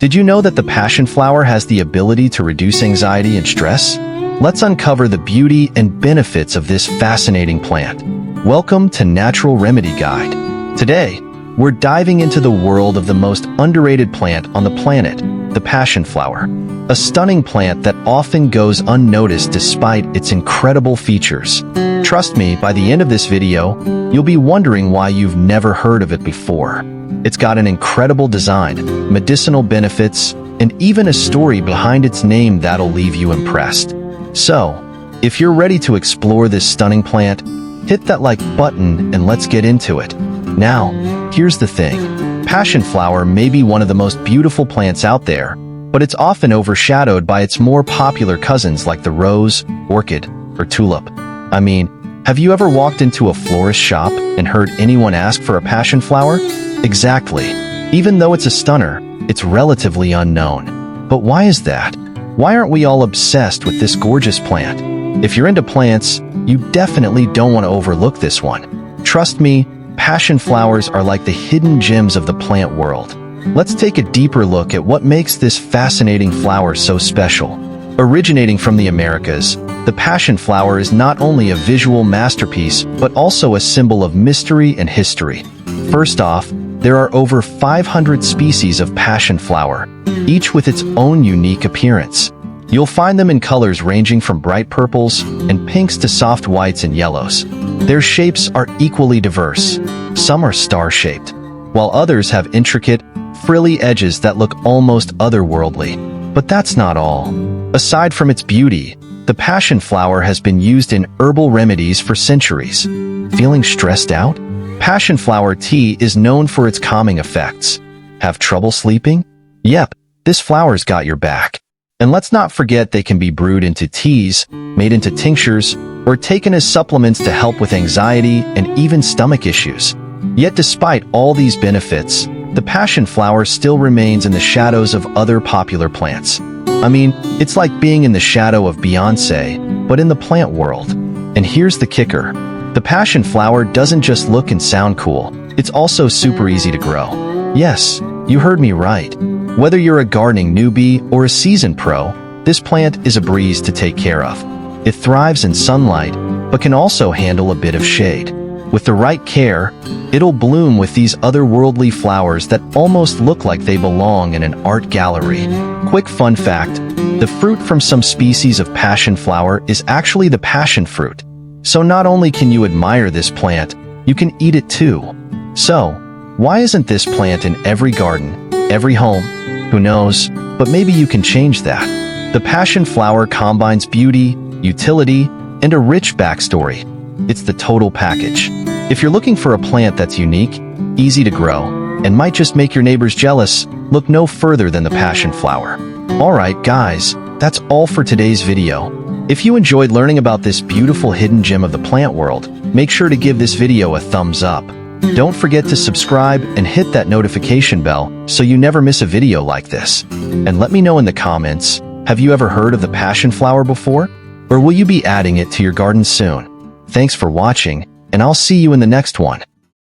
Did you know that the passion flower has the ability to reduce anxiety and stress? Let's uncover the beauty and benefits of this fascinating plant. Welcome to Natural Remedy Guide. Today, we're diving into the world of the most underrated plant on the planet, the passion flower. A stunning plant that often goes unnoticed despite its incredible features. Trust me, by the end of this video, you'll be wondering why you've never heard of it before. It's got an incredible design, medicinal benefits, and even a story behind its name that'll leave you impressed. So, if you're ready to explore this stunning plant, hit that like button and let's get into it. Now, here's the thing. Passion flower may be one of the most beautiful plants out there, but it's often overshadowed by its more popular cousins like the rose, orchid, or tulip. I mean, have you ever walked into a florist shop and heard anyone ask for a passion flower? Exactly. Even though it's a stunner, it's relatively unknown. But why is that? Why aren't we all obsessed with this gorgeous plant? If you're into plants, you definitely don't want to overlook this one. Trust me, passion flowers are like the hidden gems of the plant world. Let's take a deeper look at what makes this fascinating flower so special. Originating from the Americas, the passion flower is not only a visual masterpiece, but also a symbol of mystery and history. First off, there are over 500 species of passion flower, each with its own unique appearance. You'll find them in colors ranging from bright purples and pinks to soft whites and yellows. Their shapes are equally diverse. Some are star-shaped, while others have intricate, frilly edges that look almost otherworldly. But that's not all. Aside from its beauty, the passion flower has been used in herbal remedies for centuries. Feeling stressed out? Passion flower tea is known for its calming effects. Have trouble sleeping? Yep, this flower's got your back. And let's not forget they can be brewed into teas, made into tinctures, or taken as supplements to help with anxiety and even stomach issues. Yet despite all these benefits, the passion flower still remains in the shadows of other popular plants. I mean, it's like being in the shadow of Beyoncé, but in the plant world. And here's the kicker. The passion flower doesn't just look and sound cool, it's also super easy to grow. Yes, you heard me right. Whether you're a gardening newbie or a seasoned pro, this plant is a breeze to take care of. It thrives in sunlight, but can also handle a bit of shade. With the right care, it'll bloom with these otherworldly flowers that almost look like they belong in an art gallery. Quick fun fact, the fruit from some species of passion flower is actually the passion fruit. So not only can you admire this plant, you can eat it too. So, why isn't this plant in every garden, every home? Who knows, but maybe you can change that. The passion flower combines beauty, utility, and a rich backstory. It's the total package. If you're looking for a plant that's unique, easy to grow, and might just make your neighbors jealous, look no further than the passion flower. Alright guys, that's all for today's video. If you enjoyed learning about this beautiful hidden gem of the plant world, make sure to give this video a thumbs up. Don't forget to subscribe and hit that notification bell so you never miss a video like this. And let me know in the comments, have you ever heard of the passion flower before? Or will you be adding it to your garden soon? Thanks for watching, and I'll see you in the next one.